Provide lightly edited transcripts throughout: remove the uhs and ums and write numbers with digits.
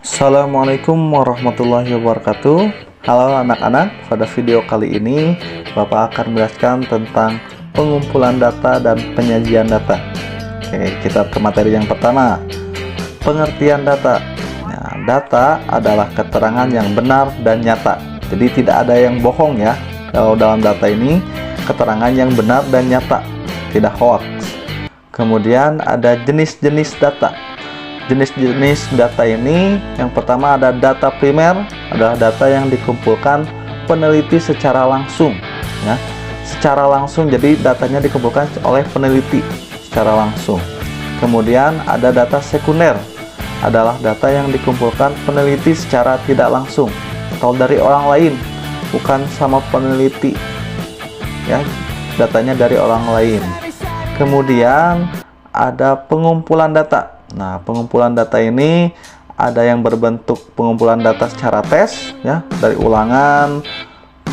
Assalamualaikum warahmatullahi wabarakatuh. Halo anak-anak, pada video kali ini Bapak akan menjelaskan tentang pengumpulan data dan penyajian data. Oke, kita ke materi yang pertama. Pengertian data. Nah, data adalah keterangan yang benar dan nyata. Jadi tidak ada yang bohong ya. Kalau dalam data ini keterangan yang benar dan nyata, tidak hoax. Kemudian ada jenis-jenis data. Jenis-jenis data ini, yang pertama ada data primer, adalah data yang dikumpulkan peneliti secara langsung ya. Secara langsung, jadi datanya dikumpulkan oleh peneliti secara langsung. Kemudian ada data sekunder, adalah data yang dikumpulkan peneliti secara tidak langsung atau dari orang lain, bukan sama peneliti ya, datanya dari orang lain. Kemudian ada pengumpulan data. Nah, pengumpulan data ini ada yang berbentuk pengumpulan data secara tes ya, dari ulangan,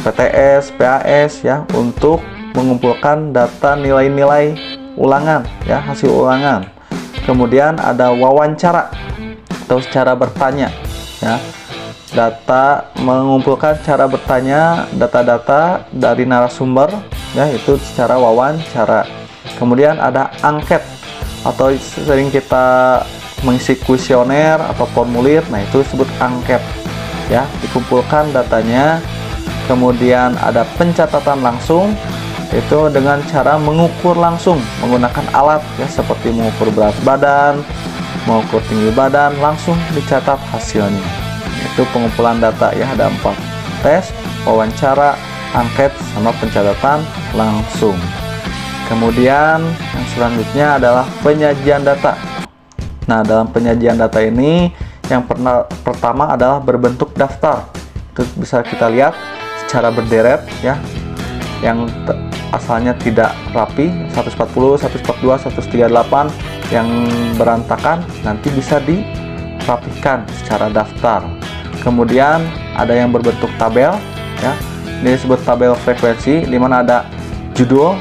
PTS, PAS ya, untuk mengumpulkan data nilai-nilai ulangan ya, hasil ulangan. Kemudian ada wawancara atau secara bertanya ya. Data mengumpulkan cara bertanya data-data dari narasumber ya, itu secara wawancara. Kemudian ada angket atau sering kita mengisi kuesioner atau formulir, nah itu disebut angket ya, dikumpulkan datanya. Kemudian ada pencatatan langsung, itu dengan cara mengukur langsung menggunakan alat ya, seperti mengukur berat badan, mengukur tinggi badan, langsung dicatat hasilnya. Itu pengumpulan data ya, ada 4: tes, wawancara, angket, sama pencatatan langsung. Kemudian yang selanjutnya adalah penyajian data. Nah, dalam penyajian data ini yang pertama adalah berbentuk daftar. Itu bisa kita lihat secara berderet ya, yang asalnya tidak rapi, 140, 142, 138 yang berantakan, nanti bisa dirapikan secara daftar. Kemudian ada yang berbentuk tabel ya, ini disebut tabel frekuensi, di mana ada judul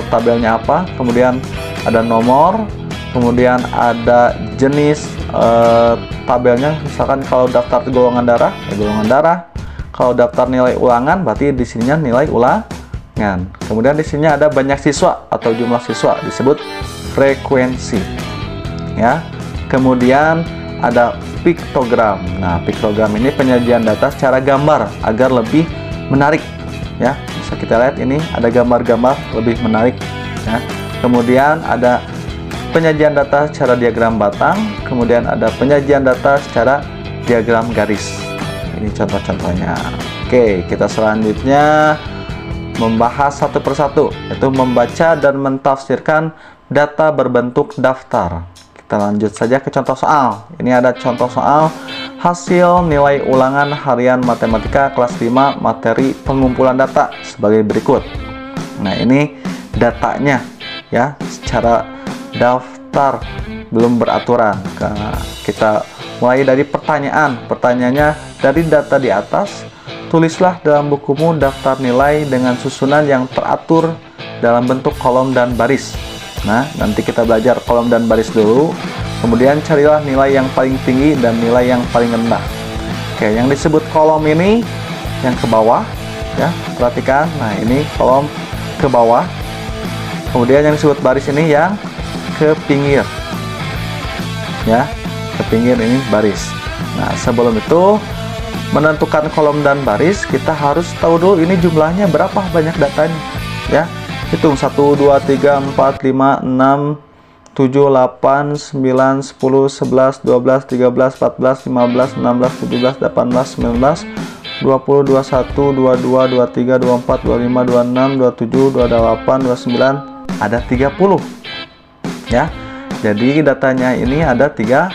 tabelnya apa, kemudian ada nomor, kemudian ada jenis tabelnya, misalkan kalau daftar golongan darah ya golongan darah, kalau daftar nilai ulangan berarti di sininya nilai ulangan. Kemudian di sini ada banyak siswa atau jumlah siswa, disebut frekuensi ya. Kemudian ada piktogram. Nah, piktogram ini penyajian data secara gambar agar lebih menarik ya. Bisa kita lihat ini ada gambar-gambar lebih menarik ya. Kemudian ada penyajian data secara diagram batang, kemudian ada penyajian data secara diagram garis. Ini contoh-contohnya. Oke, kita selanjutnya membahas satu persatu, yaitu membaca dan mentafsirkan data berbentuk daftar. Kita lanjut saja ke contoh soal. Ini ada contoh soal hasil nilai ulangan harian matematika kelas 5 materi pengumpulan data sebagai berikut. Nah, ini datanya ya, secara daftar, belum beraturan. Kita mulai dari pertanyaan. Pertanyaannya, dari data di atas, tulislah dalam bukumu daftar nilai dengan susunan yang teratur dalam bentuk kolom dan baris. Nah, nanti kita belajar kolom dan baris dulu. Kemudian carilah nilai yang paling tinggi dan nilai yang paling rendah. Oke, yang disebut kolom ini yang ke bawah ya, perhatikan. Nah, ini kolom ke bawah. Kemudian yang disebut baris ini yang ke pinggir ya, ke pinggir ini baris. Nah, sebelum itu menentukan kolom dan baris, kita harus tahu dulu ini jumlahnya berapa banyak datanya ya. Hitung 1, 2, 3, 4, 5, 6, 7, 8, 9, 10, 11, 12, 13, 14, 15, 16, 17, 18, 19, 20, 21, 22, 23, 24, 25, 26, 27, 28, 29, ada 30 ya. Jadi datanya ini ada 30.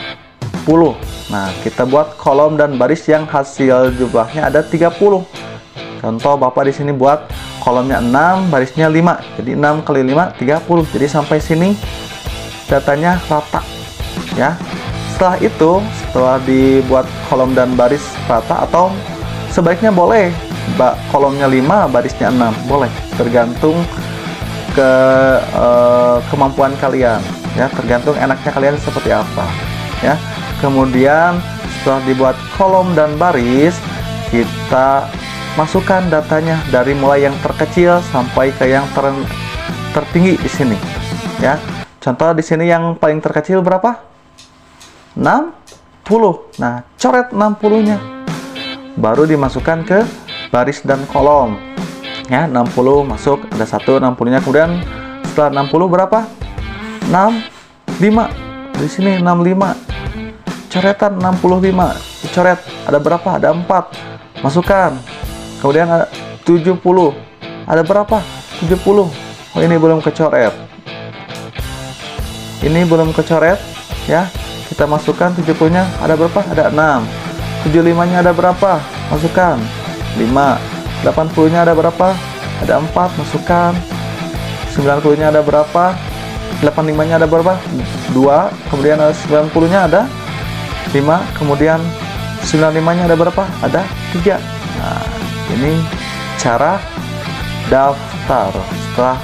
Nah, kita buat kolom dan baris yang hasil jumlahnya ada 30. Contoh Bapak di sini buat kolomnya 6, barisnya 5. Jadi 6 kali 5 30. Jadi sampai sini datanya rata ya. Setelah itu, setelah dibuat kolom dan baris rata, atau sebaiknya boleh kolomnya 5, barisnya 6, boleh, tergantung ke kemampuan kalian ya, tergantung enaknya kalian seperti apa ya. Kemudian setelah dibuat kolom dan baris, kita masukkan datanya dari mulai yang terkecil sampai ke yang tertinggi di sini. Ya, contoh di sini yang paling terkecil berapa? 60. Nah, coret 60-nya. Baru dimasukkan ke baris dan kolom. Ya, 60 masuk, ada 1 60-nya. Kemudian setelah 60 berapa? 65. Di sini 65. Coretan 65. Dicoret, ada berapa? Ada 4. Masukkan. Kemudian ada 70. Ada berapa? 70. Oh, ini belum kecoret. Ini belum kecoret, ya. Kita masukkan 70-nya, ada berapa? Ada 6. 75-nya ada berapa? Masukkan 5. 80-nya ada berapa? Ada 4, masukkan. 90-nya ada berapa? 85-nya ada berapa? 2. Kemudian 90-nya ada 5. Kemudian 95-nya ada berapa? Ada 3. Nah, ini cara daftar. Setelah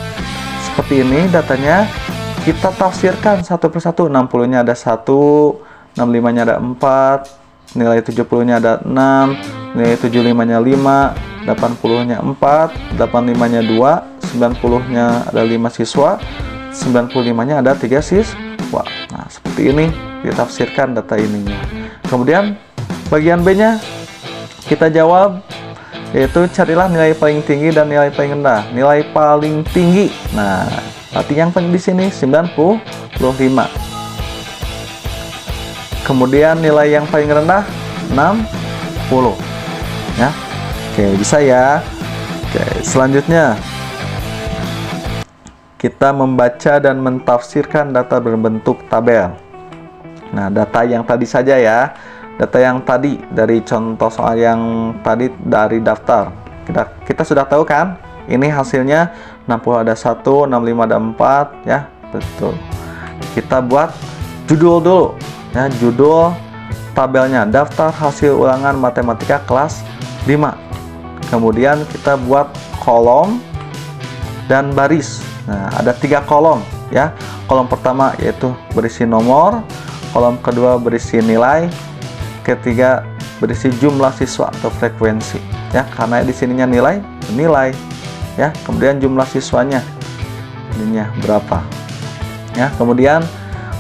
seperti ini datanya, kita tafsirkan satu persatu. 60-nya ada 1, 65-nya ada 4, nilai 70-nya ada 6, nilai 75-nya 5, 80-nya 4, 85-nya 2, 90-nya ada 5 siswa, 95-nya ada 3 siswa. Nah, seperti ini ditafsirkan data ininya. Kemudian bagian B-nya kita jawab, yaitu carilah nilai paling tinggi dan nilai paling rendah. Nilai paling tinggi, nah berarti yang paling di sini 95. Kemudian nilai yang paling rendah 60. Ya. Oke, bisa ya. Oke, selanjutnya kita membaca dan mentafsirkan data berbentuk tabel. Nah, data yang tadi saja ya. Data yang tadi dari contoh soal yang tadi dari daftar. Kita sudah tahu kan? Ini hasilnya 60 ada 1, 65 ada 4, ya. Betul. Kita buat judul dulu. Ya, judul tabelnya daftar hasil ulangan matematika kelas 5. Kemudian kita buat kolom dan baris. Nah, ada 3 kolom ya. Kolom pertama yaitu berisi nomor, kolom kedua berisi nilai, ketiga berisi jumlah siswa atau frekuensi. Ya, karena di sininya nilai ya. Kemudian jumlah siswanya ininya berapa. Ya, kemudian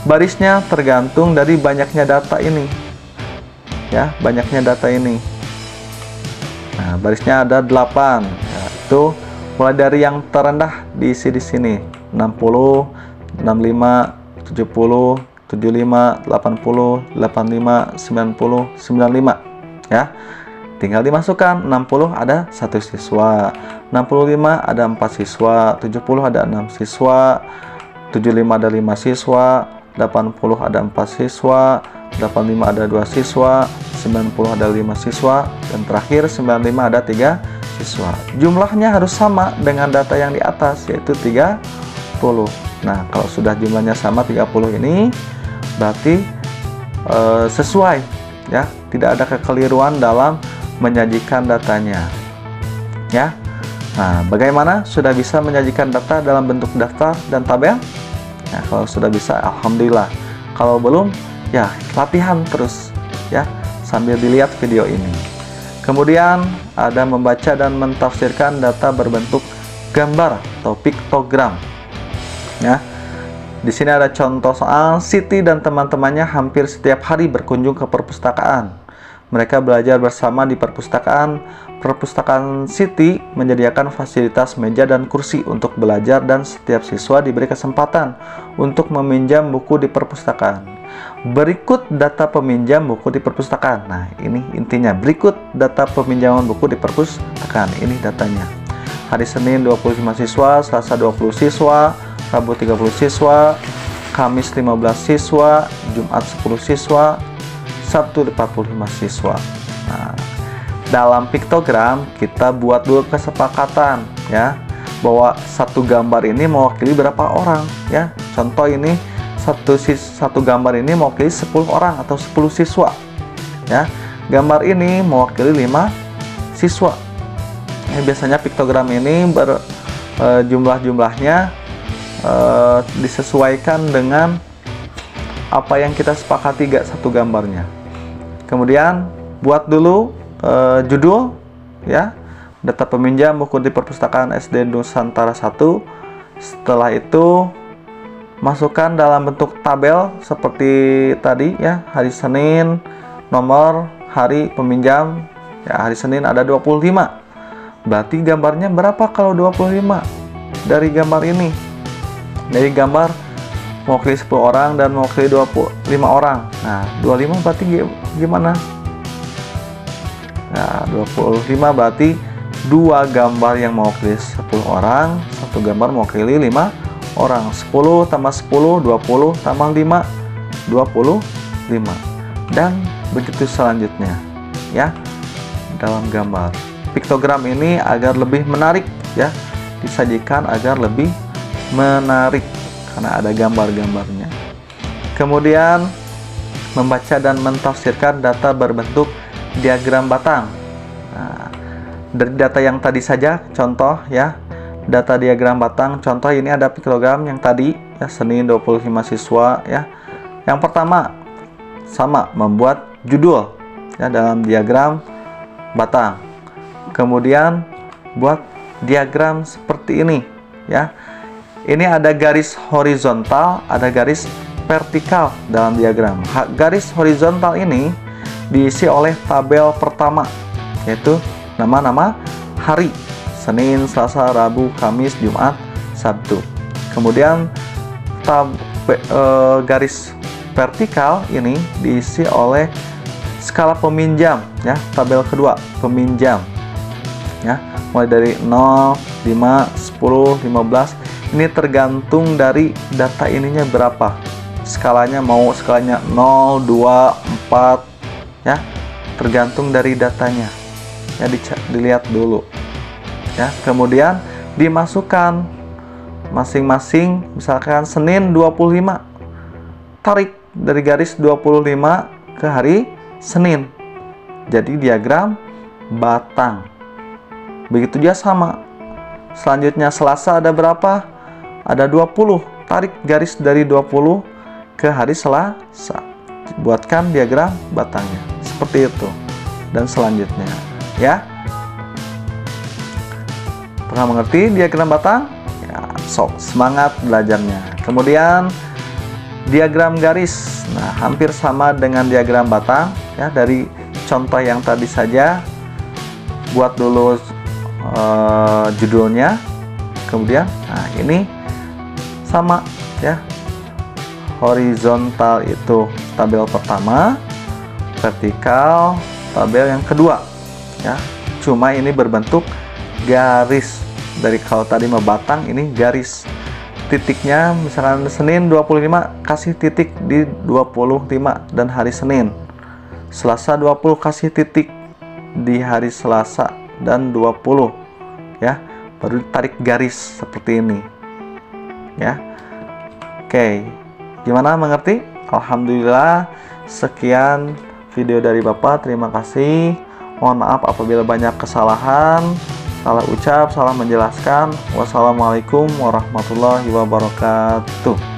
barisnya tergantung dari banyaknya data ini. Ya, banyaknya data ini. Nah, barisnya ada 8. Ya, itu mulai dari yang terendah diisi di sini. 60, 65, 70, 75, 80, 85, 90, 95. Ya. Tinggal dimasukkan. 60 ada 1 siswa, 65 ada 4 siswa, 70 ada 6 siswa, 75 ada 5 siswa, 80 ada 4 siswa, 85 ada 2 siswa, 90 ada 5 siswa, dan terakhir 95 ada 3 siswa. Jumlahnya harus sama dengan data yang di atas, yaitu 30. Nah, kalau sudah jumlahnya sama 30 ini berarti sesuai ya, tidak ada kekeliruan dalam menyajikan datanya ya. Nah, bagaimana sudah bisa menyajikan data dalam bentuk daftar dan tabel? Nah, kalau sudah bisa, alhamdulillah. Kalau belum, ya latihan terus ya sambil dilihat video ini. Kemudian ada membaca dan mentafsirkan data berbentuk gambar atau piktogram ya. Di sini ada contoh soal. Siti dan teman-temannya hampir setiap hari berkunjung ke perpustakaan. Mereka belajar bersama di perpustakaan. Perpustakaan Siti menyediakan fasilitas meja dan kursi untuk belajar, dan setiap siswa diberi kesempatan untuk meminjam buku di perpustakaan. Berikut data peminjam buku di perpustakaan. Nah, ini intinya. Berikut data peminjaman buku di perpustakaan. Ini datanya. Hari Senin 25 siswa, Selasa 20 siswa, Rabu 30 siswa, Kamis 15 siswa, Jumat 10 siswa, Sabtu 45 siswa. Nah, dalam piktogram kita buat dulu kesepakatan ya, bahwa satu gambar ini mewakili berapa orang ya. Contoh ini satu gambar ini mewakili 10 orang atau 10 siswa ya. Gambar ini mewakili 5 siswa. Biasanya piktogram ini jumlah-jumlahnya disesuaikan dengan apa yang kita sepakati gak satu gambarnya. Kemudian buat dulu judul ya, data peminjam buku di perpustakaan SD Nusantara 1. Setelah itu masukkan dalam bentuk tabel seperti tadi ya, hari Senin, nomor hari peminjam ya, hari Senin ada 25. Berarti gambarnya berapa kalau 25? Dari gambar ini, dari gambar mewakili 10 orang dan mewakili 25 orang. Nah, 25 berarti gimana? Nah, 25 berarti 2 gambar yang mewakili 10 orang, 1 gambar mewakili 5 orang. 10 tambah 10, 20 tambah 5, 25. Dan begitu selanjutnya ya, dalam gambar. Piktogram ini agar lebih menarik ya, disajikan agar lebih menarik karena ada gambar-gambarnya. Kemudian membaca dan mentafsirkan data berbentuk diagram batang. Nah, dari data yang tadi saja contoh ya, data diagram batang contoh ini ada piktogram yang tadi ya, Senin 25 siswa ya. Yang pertama sama membuat judul ya dalam diagram batang. Kemudian buat diagram seperti ini ya. Ini ada garis horizontal, ada garis vertikal dalam diagram. Garis horizontal ini diisi oleh tabel pertama, yaitu nama-nama hari, Senin, Selasa, Rabu, Kamis, Jumat, Sabtu. Kemudian garis vertikal ini diisi oleh skala peminjam ya, tabel kedua peminjam ya, mulai dari 0, 5, 10, 15. Ini tergantung dari data ininya berapa. Skalanya mau skalanya 0, 2, 4 ya. Tergantung dari datanya. Ya, dilihat dulu. Ya, kemudian dimasukkan masing-masing, misalkan Senin 25. Tarik dari garis 25 ke hari Senin. Jadi diagram batang. Begitu juga sama. Selanjutnya Selasa ada berapa? Ada 20. Tarik garis dari 20 ke hari Selasa. Buatkan diagram batangnya. Seperti itu. Dan selanjutnya, ya. Pernah mengerti diagram batang? Ya, sok semangat belajarnya. Kemudian diagram garis. Nah, hampir sama dengan diagram batang ya, dari contoh yang tadi saja. Buat dulu judulnya. Kemudian nah ini sama ya, horizontal itu tabel pertama, vertikal tabel yang kedua ya, cuma ini berbentuk garis. Dari kalau tadi mah batang, ini garis. Titiknya misalkan Senin 25 kasih titik di 25 dan hari Senin. Selasa 20 kasih titik di hari Selasa dan 20 ya, baru tarik garis seperti ini ya. Oke, gimana, mengerti? Alhamdulillah. Sekian video dari Bapak, terima kasih. Mohon maaf apabila banyak kesalahan, salah ucap, salah menjelaskan. Wassalamualaikum warahmatullahi wabarakatuh.